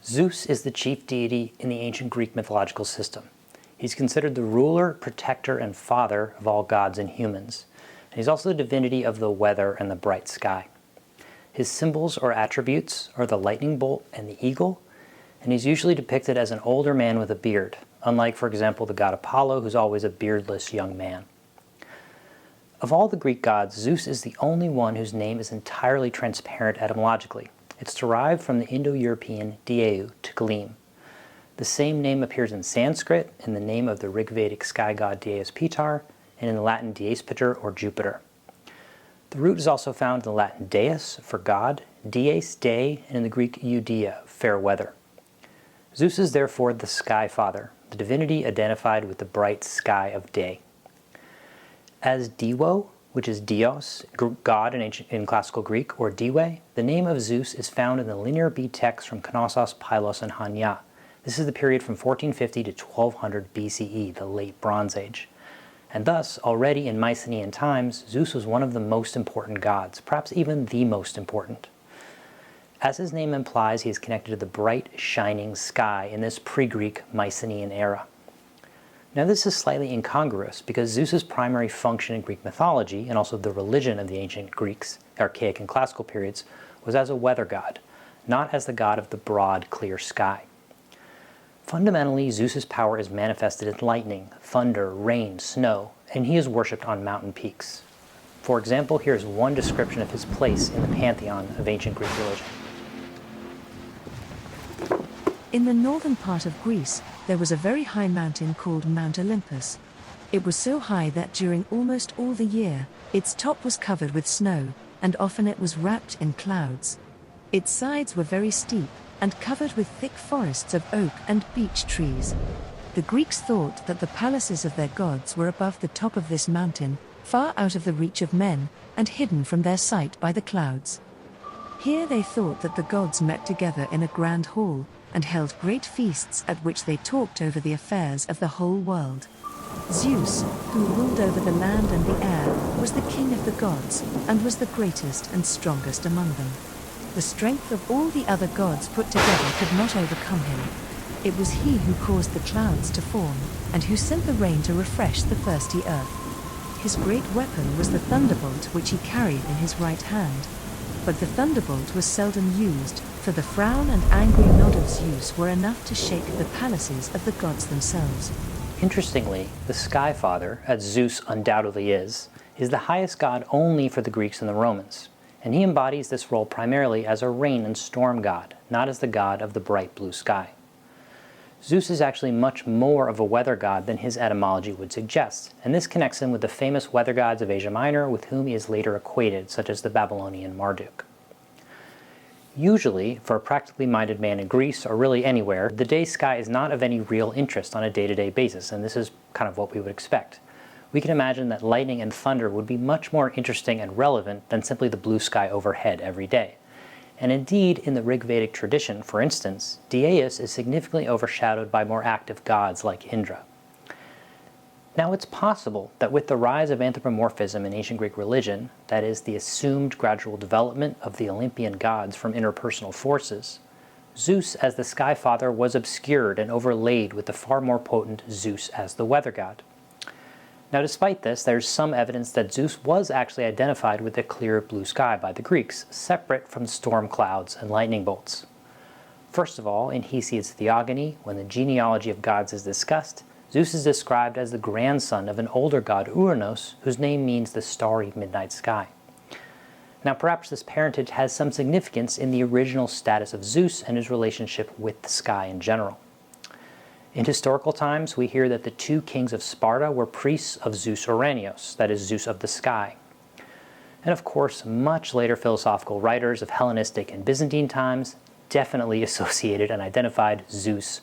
Zeus is the chief deity in the ancient Greek mythological system. He's considered the ruler, protector, and father of all gods and humans. And he's also the divinity of the weather and the bright sky. His symbols or attributes are the lightning bolt and the eagle, and he's usually depicted as an older man with a beard, unlike, for example, the god Apollo, who's always a beardless young man. Of all the Greek gods, Zeus is the only one whose name is entirely transparent etymologically. It's derived from the Indo-European dieu, to gleam. The same name appears in Sanskrit in the name of the Rigvedic sky god Deus Pitar, and in the Latin Dies Pater or Jupiter. The root is also found in the Latin deus for god, dies day, and in the Greek eudia, fair weather. Zeus is therefore the Sky Father, the divinity identified with the bright sky of day. As Diwo, which is Dios, god in classical Greek, or Diwe, the name of Zeus is found in the Linear B text from Knossos, Pylos, and Hanya. This is the period from 1450 to 1200 BCE, the Late Bronze Age. And thus, already in Mycenaean times, Zeus was one of the most important gods, perhaps even the most important. As his name implies, he is connected to the bright, shining sky in this pre-Greek Mycenaean era. Now this is slightly incongruous because Zeus's primary function in Greek mythology, and also the religion of the ancient Greeks, archaic and classical periods, was as a weather god, not as the god of the broad, clear sky. Fundamentally, Zeus's power is manifested in lightning, thunder, rain, snow, and he is worshipped on mountain peaks. For example, here's one description of his place in the pantheon of ancient Greek religion. In the northern part of Greece, there was a very high mountain called Mount Olympus. It was so high that during almost all the year, its top was covered with snow, and often it was wrapped in clouds. Its sides were very steep, and covered with thick forests of oak and beech trees. The Greeks thought that the palaces of their gods were above the top of this mountain, far out of the reach of men, and hidden from their sight by the clouds. Here they thought that the gods met together in a grand hall, and held great feasts at which they talked over the affairs of the whole world. Zeus, who ruled over the land and the air, was the king of the gods, and was the greatest and strongest among them. The strength of all the other gods put together could not overcome him. It was he who caused the clouds to form, and who sent the rain to refresh the thirsty earth. His great weapon was the thunderbolt which he carried in his right hand. But the thunderbolt was seldom used, for the frown and angry nod of Zeus were enough to shake the palaces of the gods themselves. Interestingly, the Sky Father, as Zeus undoubtedly is the highest god only for the Greeks and the Romans, and he embodies this role primarily as a rain and storm god, not as the god of the bright blue sky. Zeus is actually much more of a weather god than his etymology would suggest, and this connects him with the famous weather gods of Asia Minor with whom he is later equated, such as the Babylonian Marduk. Usually, for a practically minded man in Greece, or really anywhere, the day sky is not of any real interest on a day-to-day basis, and this is kind of what we would expect. We can imagine that lightning and thunder would be much more interesting and relevant than simply the blue sky overhead every day. And indeed, in the Rigvedic tradition, for instance, Deus is significantly overshadowed by more active gods like Indra. Now it's possible that with the rise of anthropomorphism in ancient Greek religion, that is, the assumed gradual development of the Olympian gods from interpersonal forces, Zeus as the Sky Father was obscured and overlaid with the far more potent Zeus as the weather god. Now despite this, there's some evidence that Zeus was actually identified with a clear blue sky by the Greeks, separate from storm clouds and lightning bolts. First of all, in Hesiod's Theogony, when the genealogy of gods is discussed, Zeus is described as the grandson of an older god Uranos, whose name means the starry midnight sky. Now perhaps this parentage has some significance in the original status of Zeus and his relationship with the sky in general. In historical times, we hear that the two kings of Sparta were priests of Zeus Keraunios, that is, Zeus of the sky. And of course, much later philosophical writers of Hellenistic and Byzantine times definitely associated and identified Zeus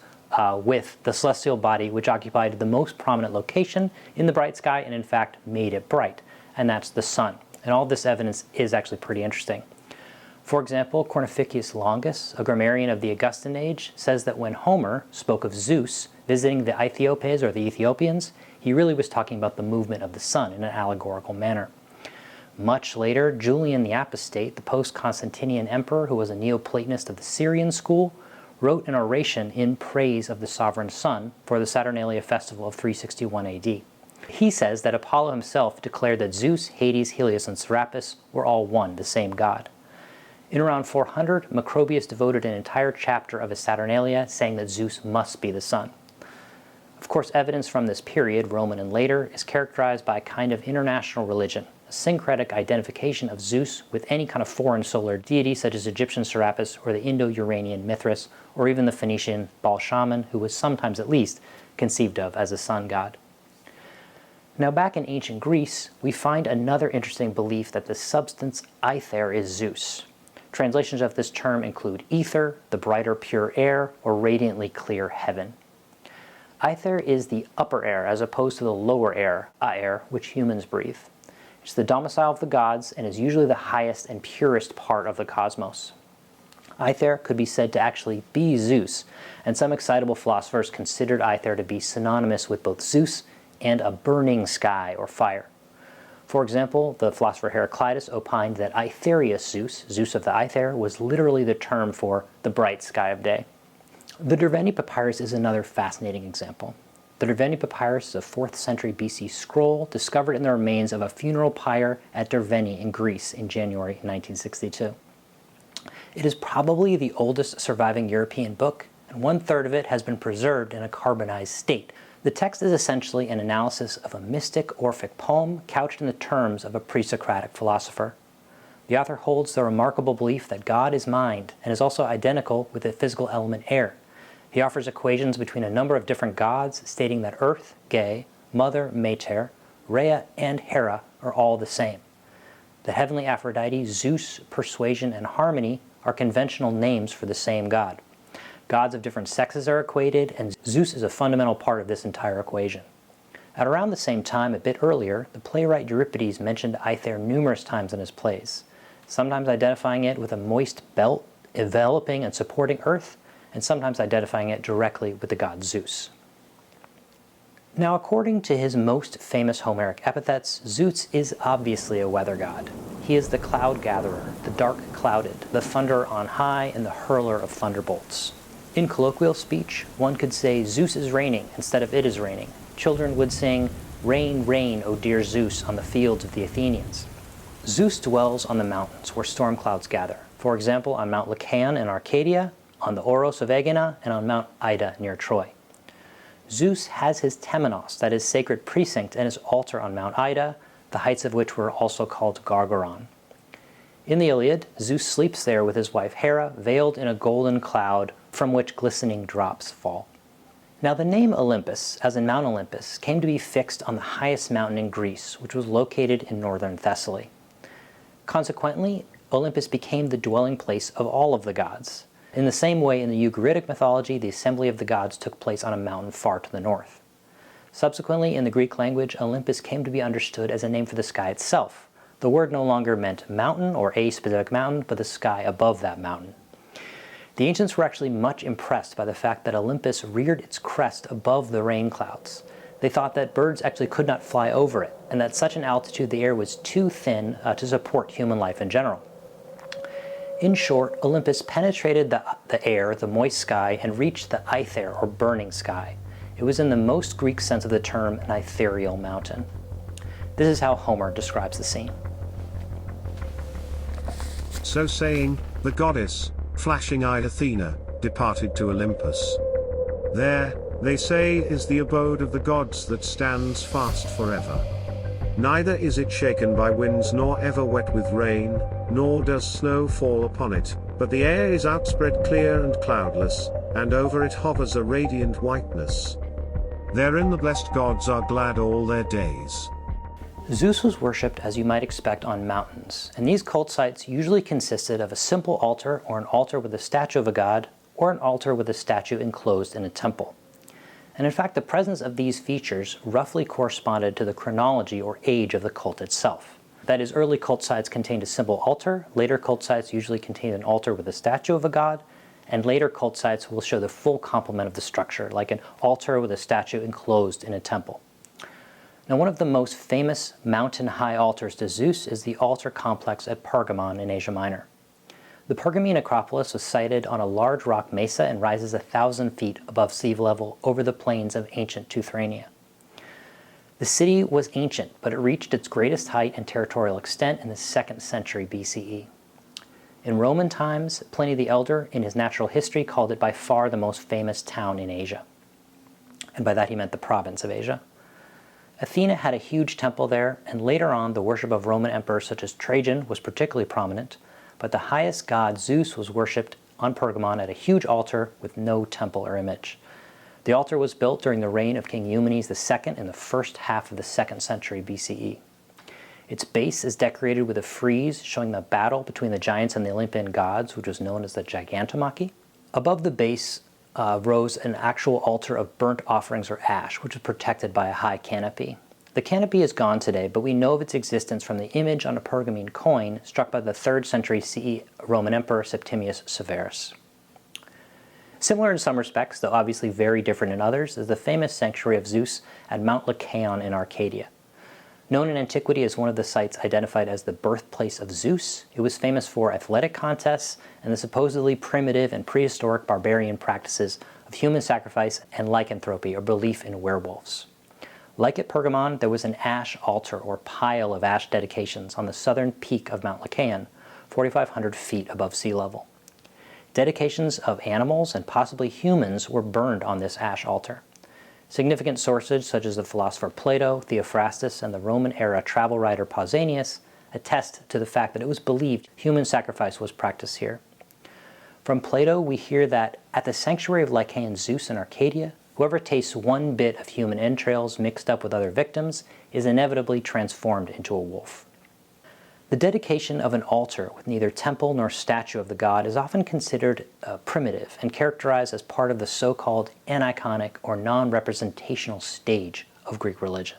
with the celestial body which occupied the most prominent location in the bright sky and in fact made it bright, and that's the sun. And all this evidence is actually pretty interesting. For example, Cornificius Longus, a grammarian of the Augustan age, says that when Homer spoke of Zeus visiting the Aethiopes or the Ethiopians, he really was talking about the movement of the sun in an allegorical manner. Much later, Julian the Apostate, the post-Constantinian emperor who was a Neoplatonist of the Syrian school, wrote an oration in praise of the sovereign sun for the Saturnalia festival of 361 AD. He says that Apollo himself declared that Zeus, Hades, Helios, and Serapis were all one, the same god. In around 400, Macrobius devoted an entire chapter of his Saturnalia saying that Zeus must be the sun. Of course, evidence from this period, Roman and later, is characterized by a kind of international religion, a syncretic identification of Zeus with any kind of foreign solar deity such as Egyptian Serapis or the Indo-Uranian Mithras, or even the Phoenician Baal Shaman, who was sometimes at least conceived of as a sun god. Now back in ancient Greece, we find another interesting belief that the substance aether is Zeus. Translations of this term include ether, the brighter pure air, or radiantly clear heaven. Aether is the upper air as opposed to the lower air, air, which humans breathe. It's the domicile of the gods and is usually the highest and purest part of the cosmos. Aether could be said to actually be Zeus, and some excitable philosophers considered Aether to be synonymous with both Zeus and a burning sky or fire. For example, the philosopher Heraclitus opined that Aetherios Zeus, Zeus of the Aether, was literally the term for the bright sky of day. The Derveni Papyrus is another fascinating example. The Derveni Papyrus is a 4th century BC scroll discovered in the remains of a funeral pyre at Derveni in Greece in January 1962. It is probably the oldest surviving European book, and 1/3 of it has been preserved in a carbonized state. The text is essentially an analysis of a mystic Orphic poem couched in the terms of a pre-Socratic philosopher. The author holds the remarkable belief that God is mind and is also identical with the physical element air. He offers equations between a number of different gods, stating that Earth, Ge, Mother, Mater, Rhea, and Hera are all the same. The heavenly Aphrodite, Zeus, Persuasion, and Harmony are conventional names for the same god. Gods of different sexes are equated, and Zeus is a fundamental part of this entire equation. At around the same time, a bit earlier, the playwright Euripides mentioned Aether numerous times in his plays, sometimes identifying it with a moist belt enveloping and supporting Earth, and sometimes identifying it directly with the god Zeus. Now, according to his most famous Homeric epithets, Zeus is obviously a weather god. He is the cloud gatherer, the dark clouded, the thunderer on high, and the hurler of thunderbolts. In colloquial speech, one could say Zeus is raining instead of it is raining. Children would sing, "Rain, rain, O dear Zeus," on the fields of the Athenians. Zeus dwells on the mountains where storm clouds gather. For example, on Mount Lykaion in Arcadia, on the Oros of Aegina, and on Mount Ida near Troy. Zeus has his temenos, that is sacred precinct, and his altar on Mount Ida, the heights of which were also called Gargaron. In the Iliad, Zeus sleeps there with his wife Hera, veiled in a golden cloud from which glistening drops fall. Now the name Olympus, as in Mount Olympus, came to be fixed on the highest mountain in Greece, which was located in northern Thessaly. Consequently, Olympus became the dwelling place of all of the gods. In the same way, in the Ugaritic mythology, the assembly of the gods took place on a mountain far to the north. Subsequently, in the Greek language, Olympus came to be understood as a name for the sky itself. The word no longer meant mountain or a specific mountain, but the sky above that mountain. The ancients were actually much impressed by the fact that Olympus reared its crest above the rain clouds. They thought that birds actually could not fly over it, and that such an altitude the air was too thin to support human life in general. In short, Olympus penetrated the air, the moist sky, and reached the aether, or burning sky. It was in the most Greek sense of the term an ethereal mountain. This is how Homer describes the scene. So saying, the goddess, flashing-eyed Athena, departed to Olympus. There, they say, is the abode of the gods that stands fast forever. Neither is it shaken by winds nor ever wet with rain, nor does snow fall upon it, but the air is outspread clear and cloudless, and over it hovers a radiant whiteness. Therein the blessed gods are glad all their days. Zeus was worshipped as you might expect on mountains, and these cult sites usually consisted of a simple altar or an altar with a statue of a god, or an altar with a statue enclosed in a temple. And in fact, the presence of these features roughly corresponded to the chronology or age of the cult itself. That is, early cult sites contained a simple altar, later cult sites usually contained an altar with a statue of a god, and later cult sites will show the full complement of the structure, like an altar with a statue enclosed in a temple. Now, one of the most famous mountain-high altars to Zeus is the altar complex at Pergamon in Asia Minor. The Pergamon Acropolis was sited on a large rock mesa and rises 1,000 feet above sea level over the plains of ancient Teuthrania. The city was ancient, but it reached its greatest height and territorial extent in the 2nd century BCE. In Roman times, Pliny the Elder, in his Natural History, called it by far the most famous town in Asia. And by that he meant the province of Asia. Athena had a huge temple there, and later on the worship of Roman emperors such as Trajan was particularly prominent, but the highest god, Zeus, was worshipped on Pergamon at a huge altar with no temple or image. The altar was built during the reign of King Eumenes II in the first half of the 2nd century BCE. Its base is decorated with a frieze showing the battle between the giants and the Olympian gods, which was known as the Gigantomachy. Above the base rose an actual altar of burnt offerings or ash, which was protected by a high canopy. The canopy is gone today, but we know of its existence from the image on a Pergamon coin struck by the 3rd century CE Roman Emperor Septimius Severus. Similar in some respects, though obviously very different in others, is the famous sanctuary of Zeus at Mount Lykaion in Arcadia. Known in antiquity as one of the sites identified as the birthplace of Zeus, it was famous for athletic contests and the supposedly primitive and prehistoric barbarian practices of human sacrifice and lycanthropy, or belief in werewolves. Like at Pergamon, there was an ash altar or pile of ash dedications on the southern peak of Mount Lykaion, 4,500 feet above sea level. Dedications of animals and possibly humans were burned on this ash altar. Significant sources such as the philosopher Plato, Theophrastus, and the Roman-era travel writer Pausanias attest to the fact that it was believed human sacrifice was practiced here. From Plato, we hear that at the sanctuary of Lycaon Zeus in Arcadia, whoever tastes one bit of human entrails mixed up with other victims is inevitably transformed into a wolf. The dedication of an altar with neither temple nor statue of the god is often considered primitive and characterized as part of the so-called aniconic or non-representational stage of Greek religion.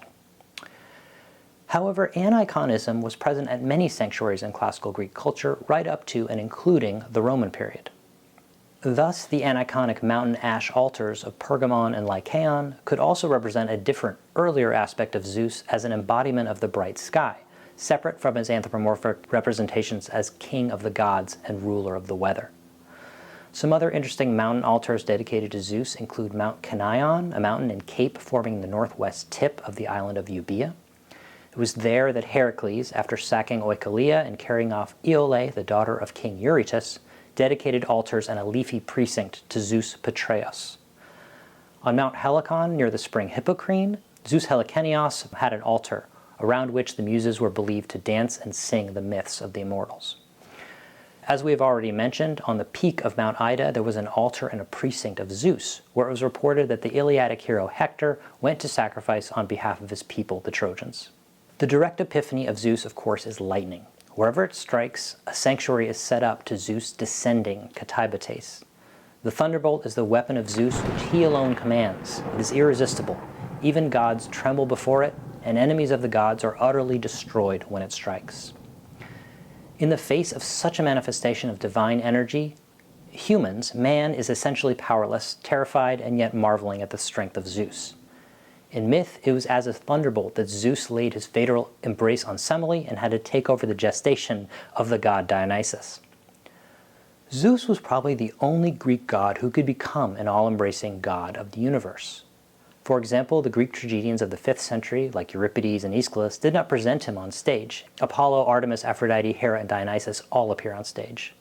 However, Aniconism was present at many sanctuaries in classical Greek culture right up to and including the Roman period. Thus, the aniconic mountain ash altars of Pergamon and Lykaion could also represent a different, earlier aspect of Zeus as an embodiment of the bright sky, separate from his anthropomorphic representations as king of the gods and ruler of the weather. Some other interesting mountain altars dedicated to Zeus include Mount Keraunios, a mountain and cape forming the northwest tip of the island of Euboea. It was there that Heracles, after sacking Oikolia and carrying off Iole, the daughter of King Eurytus, dedicated altars and a leafy precinct to Zeus Petreios. On Mount Helicon, near the spring Hippocrene, Zeus Heliconios had an altar around which the muses were believed to dance and sing the myths of the immortals. As we have already mentioned, on the peak of Mount Ida there was an altar and a precinct of Zeus, where it was reported that the Iliadic hero Hector went to sacrifice on behalf of his people, the Trojans. The direct epiphany of Zeus, of course, is lightning. Wherever it strikes, a sanctuary is set up to Zeus descending Katibates. The thunderbolt is the weapon of Zeus which he alone commands. It is irresistible. Even gods tremble before it, and enemies of the gods are utterly destroyed when it strikes. In the face of such a manifestation of divine energy, man is essentially powerless, terrified, and yet marveling at the strength of Zeus. In myth, it was as a thunderbolt that Zeus laid his fatal embrace on Semele and had to take over the gestation of the god Dionysus. Zeus was probably the only Greek god who could become an all-embracing god of the universe. For example, the Greek tragedians of the 5th century, like Euripides and Aeschylus, did not present him on stage. Apollo, Artemis, Aphrodite, Hera, and Dionysus all appear on stage.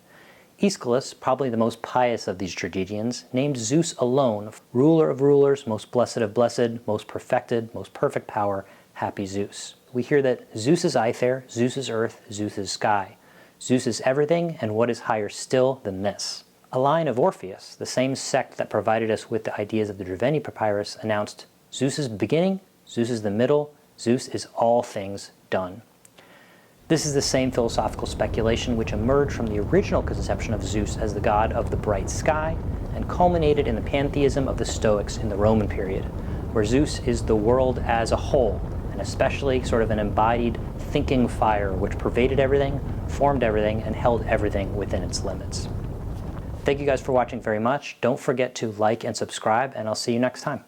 Aeschylus, probably the most pious of these tragedians, named Zeus alone, ruler of rulers, most blessed of blessed, most perfected, most perfect power, happy Zeus. We hear that Zeus is aither, Zeus is earth, Zeus is sky. Zeus is everything, and what is higher still than this? A line of Orpheus, the same sect that provided us with the ideas of the Derveni Papyrus, announced, Zeus is the beginning, Zeus is the middle, Zeus is all things done. This is the same philosophical speculation which emerged from the original conception of Zeus as the god of the bright sky and culminated in the pantheism of the Stoics in the Roman period, where Zeus is the world as a whole, and especially sort of an embodied thinking fire which pervaded everything, formed everything, and held everything within its limits. Thank you guys for watching very much. Don't forget to like and subscribe, and I'll see you next time.